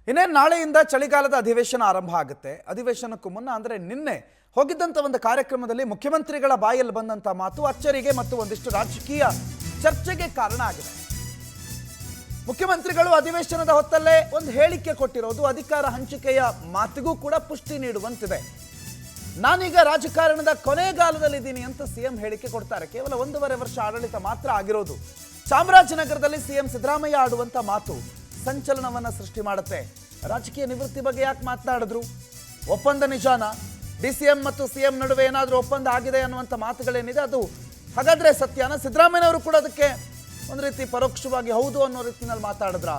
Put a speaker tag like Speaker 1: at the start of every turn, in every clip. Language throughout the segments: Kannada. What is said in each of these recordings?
Speaker 1: ಇನ್ನೇನು ನಾಳೆಯಿಂದ ಚಳಿಗಾಲದ ಅಧಿವೇಶನ ಆರಂಭ ಆಗುತ್ತೆ. ಅಧಿವೇಶನಕ್ಕೂ ಮುನ್ನ ಅಂದರೆ ನಿನ್ನೆ ಹೋಗಿದ್ದಂಥ ಒಂದು ಕಾರ್ಯಕ್ರಮದಲ್ಲಿ ಮುಖ್ಯಮಂತ್ರಿಗಳ ಬಾಯಲ್ಲಿ ಬಂದಂಥ ಮಾತು ಅಚ್ಚರಿಗೆ ಮತ್ತು ಒಂದಿಷ್ಟು ರಾಜಕೀಯ ಚರ್ಚೆಗೆ ಕಾರಣ ಆಗಿದೆ. ಮುಖ್ಯಮಂತ್ರಿಗಳು ಅಧಿವೇಶನದ ಹೊತ್ತಲ್ಲೇ ಒಂದು ಹೇಳಿಕೆ ಕೊಟ್ಟಿರೋದು ಅಧಿಕಾರ ಹಂಚಿಕೆಯ ಮಾತಿಗೂ ಕೂಡ ಪುಷ್ಟಿ ನೀಡುವಂತಿದೆ. ನಾನೀಗ ರಾಜಕಾರಣದ ಕೊನೆಗಾಲದಲ್ಲಿದ್ದೀನಿ ಅಂತ ಸಿಎಂ ಹೇಳಿಕೆ ಕೊಡ್ತಾರೆ. ಕೇವಲ 1.5 ವರ್ಷ ಆಡಳಿತ ಮಾತ್ರ ಆಗಿರೋದು. ಚಾಮರಾಜನಗರದಲ್ಲಿ ಸಿಎಂ ಸಿದ್ದರಾಮಯ್ಯ ಆಡುವಂಥ ಮಾತು ಸಂಚಲನವನ್ನ ಸೃಷ್ಟಿ ಮಾಡುತ್ತೆ. ರಾಜಕೀಯ ನಿವೃತ್ತಿ ಬಗ್ಗೆ ಯಾಕೆ ಮಾತನಾಡಿದ್ರು? ಒಪ್ಪಂದ ನಿಜಾನ? ಡಿಸಿಎಂ ಮತ್ತು ಸಿಎಂ ನಡುವೆ ಏನಾದರೂ ಒಪ್ಪಂದ ಆಗಿದೆ ಅನ್ನುವಂಥ ಮಾತುಗಳೇನಿದೆ ಅದು ಹಾಗಾದ್ರೆ ಸತ್ಯನ? ಸಿದ್ದರಾಮಯ್ಯನವರು ಕೂಡ ಅದಕ್ಕೆ ಒಂದು ರೀತಿ ಪರೋಕ್ಷವಾಗಿ ಹೌದು ಅನ್ನೋ ರೀತಿಯಲ್ಲಿ ಮಾತಾಡಿದ್ರ?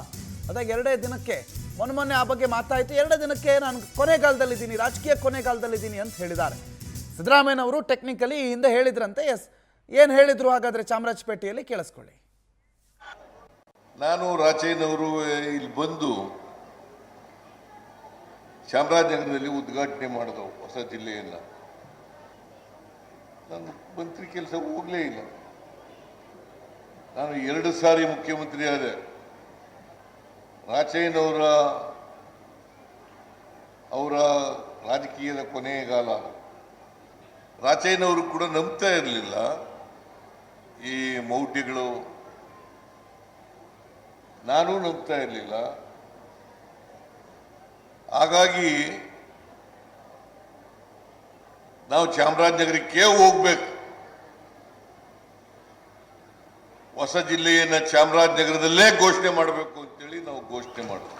Speaker 1: ಅದಾಗಿ 2 ದಿನಕ್ಕೆ ಮೊನ್ನೆ ಆ ಬಗ್ಗೆ ಮಾತಾಯಿತು. 2 ದಿನಕ್ಕೆ ನಾನು ಕೊನೆಗಾಲದಲ್ಲಿದ್ದೀನಿ, ರಾಜಕೀಯ ಕೊನೆಗಾಲದಲ್ಲಿದ್ದೀನಿ ಅಂತ ಹೇಳಿದ್ದಾರೆ ಸಿದ್ದರಾಮಯ್ಯನವರು. ಟೆಕ್ನಿಕಲಿ ಹಿಂದೆ ಹೇಳಿದ್ರಂತೆ. ಎಸ್, ಏನು ಹೇಳಿದ್ರು ಹಾಗಾದ್ರೆ ಚಾಮರಾಜಪೇಟೆಯಲ್ಲಿ ಕೇಳಿಸ್ಕೊಳ್ಳಿ.
Speaker 2: ನಾನು ರಾಚಯ್ಯನವರು ಇಲ್ಲಿ ಬಂದು ಚಾಮರಾಜನಗರದಲ್ಲಿ ಉದ್ಘಾಟನೆ ಮಾಡಿದವು ಹೊಸ ಜಿಲ್ಲೆಯನ್ನ. ನಾನು ಮಂತ್ರಿ ಕೆಲಸ ಹೋಗಲೇ ಇಲ್ಲ. ನಾನು 2 ಸಾರಿ ಮುಖ್ಯಮಂತ್ರಿ ಆದೆ. ರಾಚಯ್ಯನವರ ರಾಜಕೀಯದ ಕೊನೆಗಾಲ. ರಾಚಯ್ಯನವರು ಕೂಡ ನಂಬ್ತಾ ಇರಲಿಲ್ಲ ಈ ಮೌಢ್ಯಗಳು, ನಾನು ನಂಬ್ತಾ ಇರಲಿಲ್ಲ. ಹಾಗಾಗಿ ನಾವು ಚಾಮರಾಜನಗರಕ್ಕೆ ಹೋಗ್ಬೇಕು, ಹೊಸ ಜಿಲ್ಲೆಯನ್ನ ಚಾಮರಾಜನಗರದಲ್ಲೇ ಘೋಷಣೆ ಮಾಡಬೇಕು ಅಂತೇಳಿ ನಾವು ಘೋಷಣೆ ಮಾಡಿದ್ವಿ.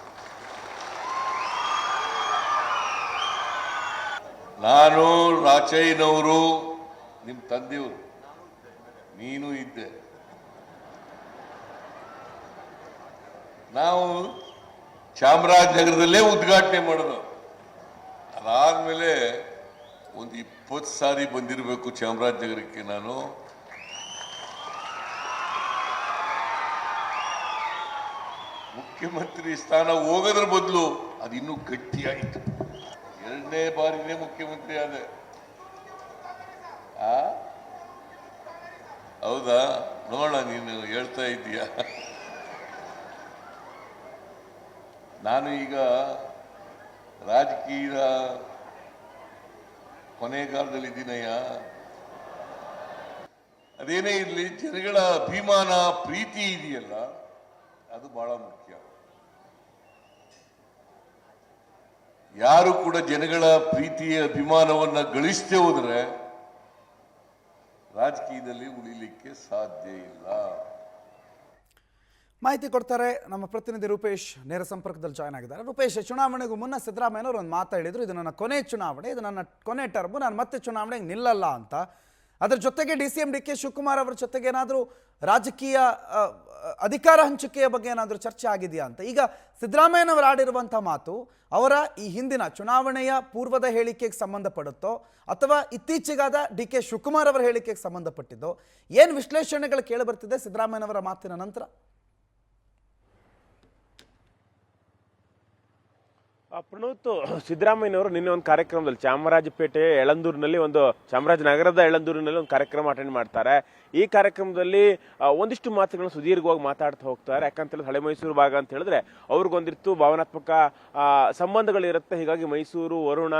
Speaker 2: ನಾನು, ರಾಚಯ್ಯನವರು, ನಿಮ್ಮ ತಂದೆಯವರು, ನೀನು ಇದ್ದೆ. ನಾವು ಚಾಮರಾಜನಗರದಲ್ಲೇ ಉದ್ಘಾಟನೆ ಮಾಡೋದು. ಅದಾದ್ಮೇಲೆ ಒಂದು 20 ಸಾರಿ ಬಂದಿರಬೇಕು ಚಾಮರಾಜನಗರಕ್ಕೆ. ನಾನು ಮುಖ್ಯಮಂತ್ರಿ ಸ್ಥಾನ ಹೋಗೋದ್ರ ಬದಲು ಅದು ಇನ್ನೂ ಗಟ್ಟಿಯಾಯಿತು. 2ನೇ ಬಾರಿನೇ ಮುಖ್ಯಮಂತ್ರಿ ಆದೆ. ಹೌದಾ? ನೋಡ, ನೀನು ಹೇಳ್ತಾ ಇದ್ದೀಯ. ನಾನು ಈಗ ರಾಜಕೀಯ ಕೊನೆಗಾಲದಲ್ಲಿದ್ದೀನಯ್ಯ. ಅದೇನೇ ಇರಲಿ, ಜನಗಳ ಅಭಿಮಾನ, ಪ್ರೀತಿ ಇದೆಯಲ್ಲ, ಅದು ಬಹಳ ಮುಖ್ಯ. ಯಾರು ಕೂಡ ಜನಗಳ ಪ್ರೀತಿಯ ಅಭಿಮಾನವನ್ನ ಗಳಿಸದೆ ಹೋದ್ರೆ ರಾಜಕೀಯದಲ್ಲಿ ಉಳಿಲಿಕ್ಕೆ ಸಾಧ್ಯ ಇಲ್ಲ.
Speaker 1: ಮಾಹಿತಿ ಕೊಡ್ತಾರೆ ನಮ್ಮ ಪ್ರತಿನಿಧಿ ರೂಪೇಶ್, ನೇರ ಸಂಪರ್ಕದಲ್ಲಿ ಜಾಯ್ನ್ ಆಗಿದ್ದಾರೆ. ರೂಪೇಶ್, ಚುನಾವಣೆಗೂ ಮುನ್ನ ಸಿದ್ದರಾಮಯ್ಯನವರು ಒಂದು ಮಾತಾಡಿದ್ರು, ಇದು ನನ್ನ ಕೊನೆ ಚುನಾವಣೆ, ಇದು ನನ್ನ ಕೊನೆ ಟರ್ಮು, ನಾನು ಮತ್ತೆ ಚುನಾವಣೆಗೆ ನಿಲ್ಲಲ್ಲ ಅಂತ. ಅದರ ಜೊತೆಗೆ DCM DK ಶಿವಕುಮಾರ್ ಅವರ ಜೊತೆಗೆ ಏನಾದರೂ ರಾಜಕೀಯ ಅಧಿಕಾರ ಹಂಚಿಕೆಯ ಬಗ್ಗೆ ಏನಾದರೂ ಚರ್ಚೆ ಆಗಿದೆಯಾ ಅಂತ. ಈಗ ಸಿದ್ದರಾಮಯ್ಯನವರು ಆಡಿರುವಂಥ ಮಾತು ಅವರ ಈ ಹಿಂದಿನ ಚುನಾವಣೆಯ ಪೂರ್ವದ ಹೇಳಿಕೆಗೆ ಸಂಬಂಧಪಡುತ್ತೋ ಅಥವಾ ಇತ್ತೀಚೆಗಾದ DK ಶಿವಕುಮಾರ್ ಅವರ ಹೇಳಿಕೆಗೆ ಸಂಬಂಧಪಟ್ಟಿದ್ದೋ? ಏನು ವಿಶ್ಲೇಷಣೆಗಳು ಕೇಳಿಬರ್ತಿದೆ ಸಿದ್ದರಾಮಯ್ಯನವರ ಮಾತಿನ ನಂತರ?
Speaker 3: ಪ್ರಣೋತ್, ಸಿದ್ದರಾಮಯ್ಯನವರು ನಿನ್ನೆ ಒಂದು ಕಾರ್ಯಕ್ರಮದಲ್ಲಿ ಚಾಮರಾಜಪೇಟೆ ಚಾಮರಾಜನಗರದ ಯಳಂದೂರಿನಲ್ಲಿ ಒಂದು ಕಾರ್ಯಕ್ರಮ ಅಟೆಂಡ್ ಮಾಡ್ತಾರೆ. ಈ ಕಾರ್ಯಕ್ರಮದಲ್ಲಿ ಒಂದಿಷ್ಟು ಮಾತುಗಳನ್ನು ಸುದೀರ್ಘವಾಗಿ ಮಾತಾಡ್ತಾ ಹೋಗ್ತಾರೆ. ಯಾಕಂತ ಹಳೆ ಮೈಸೂರು ಭಾಗ ಅಂತ ಹೇಳಿದ್ರೆ ಅವ್ರಿಗೊಂದಿಷ್ಟು ಭಾವನಾತ್ಮಕ ಸಂಬಂಧಗಳಿರುತ್ತೆ. ಹೀಗಾಗಿ ಮೈಸೂರು, ವರುಣ,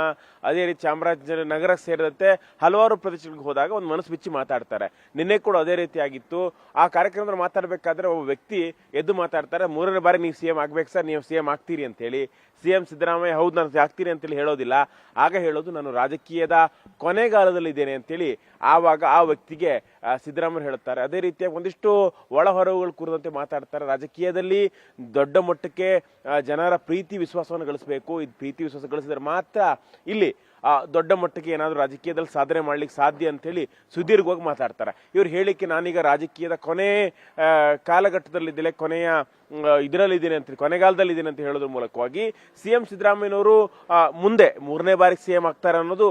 Speaker 3: ಅದೇ ರೀತಿ ಚಾಮರಾಜನಗರ ಸೇರಿದಂತೆ ಹಲವಾರು ಪ್ರದೇಶಗಳಿಗೆ ಹೋದಾಗ ಒಂದು ಮನಸ್ಸು ಬಿಚ್ಚಿ ಮಾತಾಡ್ತಾರೆ. ನಿನ್ನೆ ಕೂಡ ಅದೇ ರೀತಿ ಆಗಿತ್ತು. ಆ ಕಾರ್ಯಕ್ರಮದಲ್ಲಿ ಮಾತಾಡಬೇಕಾದ್ರೆ ಒಬ್ಬ ವ್ಯಕ್ತಿ ಎದ್ದು ಮಾತಾಡ್ತಾರೆ, 3ನೇ ಬಾರಿ ನೀವು CM ಆಗ್ಬೇಕು ಸರ್, ನೀವು CM ಆಗ್ತೀರಿ ಅಂತೇಳಿ. CM ಸಿದ್ದರಾಮಯ್ಯ ಹೌದು ನಾನು ಆಗ್ತೀನಿ ಅಂತೇಳಿ ಹೇಳೋದಿಲ್ಲ. ಆಗ ಹೇಳೋದು ನಾನು ರಾಜಕೀಯದ ಕೊನೆಗಾಲದಲ್ಲಿದ್ದೇನೆ ಅಂತೇಳಿ ಆವಾಗ ಆ ವ್ಯಕ್ತಿಗೆ ಸಿದ್ದರಾಮಯ್ಯ ಹೇಳುತ್ತಾರೆ. ಅದೇ ರೀತಿಯಾಗಿ ಒಂದಿಷ್ಟು ಒಳ ಹೊರವುಗಳು ಕೂರದಂತೆ ಮಾತಾಡ್ತಾರೆ. ರಾಜಕೀಯದಲ್ಲಿ ದೊಡ್ಡ ಮಟ್ಟಕ್ಕೆ ಜನರ ಪ್ರೀತಿ ವಿಶ್ವಾಸವನ್ನು ಗಳಿಸಬೇಕು. ಇದು ಪ್ರೀತಿ ವಿಶ್ವಾಸ ಗಳಿಸಿದ್ರೆ ಮಾತ್ರ ಇಲ್ಲಿ ದೊಡ್ಡ ಮಟ್ಟಿಗೆ ಏನಾದರೂ ರಾಜಕೀಯದಲ್ಲಿ ಸಾಧನೆ ಮಾಡ್ಲಿಕ್ಕೆ ಸಾಧ್ಯ ಅಂತೇಳಿ ಸುದೀರ್ಘವಾಗಿ ಮಾತಾಡ್ತಾರೆ. ಇವ್ರ ಹೇಳಿಕೆ ನಾನೀಗ ರಾಜಕೀಯದ ಕೊನೆ ಕಾಲಘಟ್ಟದಲ್ಲಿದ್ದೇನೆ, ಕೊನೆಯ ಇದರಲ್ಲಿದ್ದೀನಿ ಅಂತ, ಕೊನೆಗಾಲದಲ್ಲಿದ್ದೀನಿ ಅಂತ ಹೇಳೋದ್ರ ಮೂಲಕವಾಗಿ CM ಸಿದ್ದರಾಮಯ್ಯನವರು ಮುಂದೆ 3ನೇ ಬಾರಿಗೆ CM ಆಗ್ತಾರೆ ಅನ್ನೋದು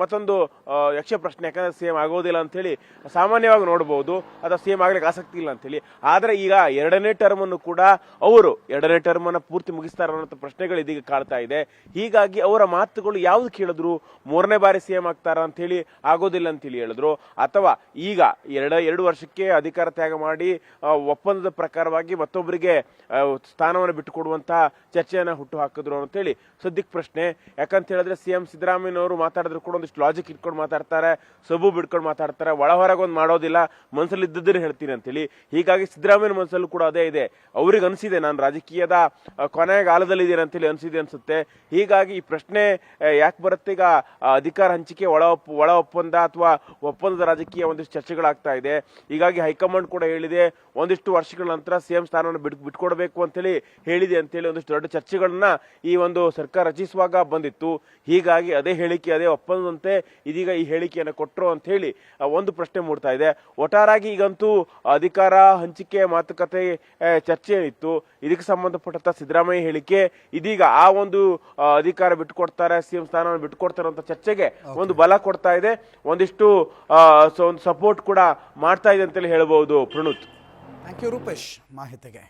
Speaker 3: ಮತ್ತೊಂದು ಯಕ್ಷ ಪ್ರಶ್ನೆ. ಯಾಕಂದ್ರೆ CM ಆಗೋದಿಲ್ಲ ಅಂತೇಳಿ ಸಾಮಾನ್ಯವಾಗಿ ನೋಡಬಹುದು ಅಥವಾ ಸಿಎಂ ಆಗ್ಲಿಕ್ಕೆ ಆಸಕ್ತಿ ಇಲ್ಲ ಅಂತೇಳಿ. ಆದ್ರೆ ಈಗ ಎರಡನೇ ಟರ್ಮ್ ಅನ್ನು ಕೂಡ ಅವರು ಎರಡನೇ ಟರ್ಮ್ ಅನ್ನ ಪೂರ್ತಿ ಮುಗಿಸ್ತಾರ ಅನ್ನೋ ಪ್ರಶ್ನೆಗಳು ಇದೀಗ ಕಾಡ್ತಾ ಇದೆ. ಹೀಗಾಗಿ ಅವರ ಮಾತುಗಳು ಯಾವ್ದು ಕೇಳಿದ್ರು ಮೂರನೇ ಬಾರಿ ಸಿಎಂ ಆಗ್ತಾರ ಅಂತ ಹೇಳಿ ಆಗೋದಿಲ್ಲ ಅಂತೇಳಿ ಹೇಳಿದ್ರು, ಅಥವಾ ಈಗ ಎರಡು ವರ್ಷಕ್ಕೆ ಅಧಿಕಾರ ತ್ಯಾಗ ಮಾಡಿ ಒಪ್ಪಂದದ ಪ್ರಕಾರವಾಗಿ ಮತ್ತೊಬ್ಬರಿಗೆ ಸ್ಥಾನವನ್ನು ಬಿಟ್ಟುಕೊಡುವಂತಹ ಚರ್ಚೆಯನ್ನ ಹುಟ್ಟು ಹಾಕಿದ್ರು ಅಂತೇಳಿ ಸದ್ಯಕ್ಕೆ ಪ್ರಶ್ನೆ. ಯಾಕಂತ ಹೇಳಿದ್ರೆ ಸಿಎಂ ಸಿದ್ದರಾಮಯ್ಯನವರು ಮಾತಾಡಿದ್ರು ಕೂಡ ಒಂದಿಷ್ಟು ಲಾಜಿಕ್ ಇಟ್ಕೊಂಡು ಮಾತಾಡ್ತಾರೆ, ಸಬು ಬಿಡ್ಕೊಂಡು ಮಾತಾಡ್ತಾರೆ, ಒಳ ಹೊರಗೊಂದು ಮಾಡೋದಿಲ್ಲ, ಮನಸ್ಸಲ್ಲಿ ಇದ್ದದ್ದನ್ನು ಹೇಳ್ತೀನಿ ಅಂತೇಳಿ. ಹೀಗಾಗಿ ಸಿದ್ದರಾಮಯ್ಯನ ಮನಸ್ಸಲ್ಲೂ ಕೂಡ ಅದೇ ಇದೆ. ಅವ್ರಿಗೆ ಅನಿಸಿದೆ ನಾನು ರಾಜಕೀಯದ ಕೊನೆಗಾಲದಲ್ಲಿ ಇದ್ದೇನೆ ಅಂತೇಳಿ ಅನಿಸಿದೆ ಅನ್ಸುತ್ತೆ. ಹೀಗಾಗಿ ಈ ಪ್ರಶ್ನೆ ಯಾಕೆ ಬರುತ್ತೆ, ಈಗ ಅಧಿಕಾರ ಹಂಚಿಕೆ ಒಳ ಒಪ್ಪಂದ ಅಥವಾ ಒಪ್ಪಂದದ ರಾಜಕೀಯ ಒಂದಿಷ್ಟು ಚರ್ಚೆಗಳಾಗ್ತಾ ಇದೆ. ಹೀಗಾಗಿ ಹೈಕಮಾಂಡ್ ಕೂಡ ಹೇಳಿದೆ ಒಂದಿಷ್ಟು ವರ್ಷಗಳ ನಂತರ ಸಿಎಂ ಸ್ಥಾನವನ್ನು ಬಿಟ್ಕೊಡ್ಬೇಕು ಅಂತೇಳಿ ಹೇಳಿದೆ ಅಂತೇಳಿ ಒಂದಿಷ್ಟು ದೊಡ್ಡ ಚರ್ಚೆಗಳನ್ನ ಈ ಒಂದು ಸರ್ಕಾರ ರಚಿಸುವಾಗ ಬಂದಿತ್ತು. ಹೀಗಾಗಿ ಅದೇ ಹೇಳಿಕೆ ಅದೇ ಒಪ್ಪಂದಂತೆ ಇದೀಗ ಈ ಹೇಳಿಕೆಯನ್ನು ಕೊಟ್ಟರು ಅಂತ ಹೇಳಿ ಒಂದು ಪ್ರಶ್ನೆ ಮೂಡ್ತಾ ಇದೆ. ಒಟ್ಟಾರಾಗಿ ಈಗಂತೂ ಅಧಿಕಾರ ಹಂಚಿಕೆ ಮಾತುಕತೆ ಚರ್ಚೆ ಏನಿತ್ತು ಇದಕ್ಕೆ ಸಂಬಂಧಪಟ್ಟಂತ ಸಿದ್ದರಾಮಯ್ಯ ಹೇಳಿಕೆ ಇದೀಗ ಆ ಒಂದು ಅಧಿಕಾರ ಬಿಟ್ಟುಕೊಡ್ತಾರೆ, ಸಿಎಂ ಸ್ಥಾನವನ್ನು ಬಿಟ್ಟುಕೊಡ್ತಾರೆ ಅಂತ ಚರ್ಚೆಗೆ ಒಂದು ಬಲ ಕೊಡ್ತಾ ಇದೆ, ಒಂದಿಷ್ಟು ಒಂದು ಸಪೋರ್ಟ್ ಕೂಡ ಮಾಡ್ತಾ ಇದೆ ಅಂತೇಳಿ ಹೇಳ್ಬಹುದು. ಪ್ರಣುತ್,
Speaker 1: ಥ್ಯಾಂಕ್ ಯು ರೂಪೇಶ್ ಮಾಹಿತಿಗೆ.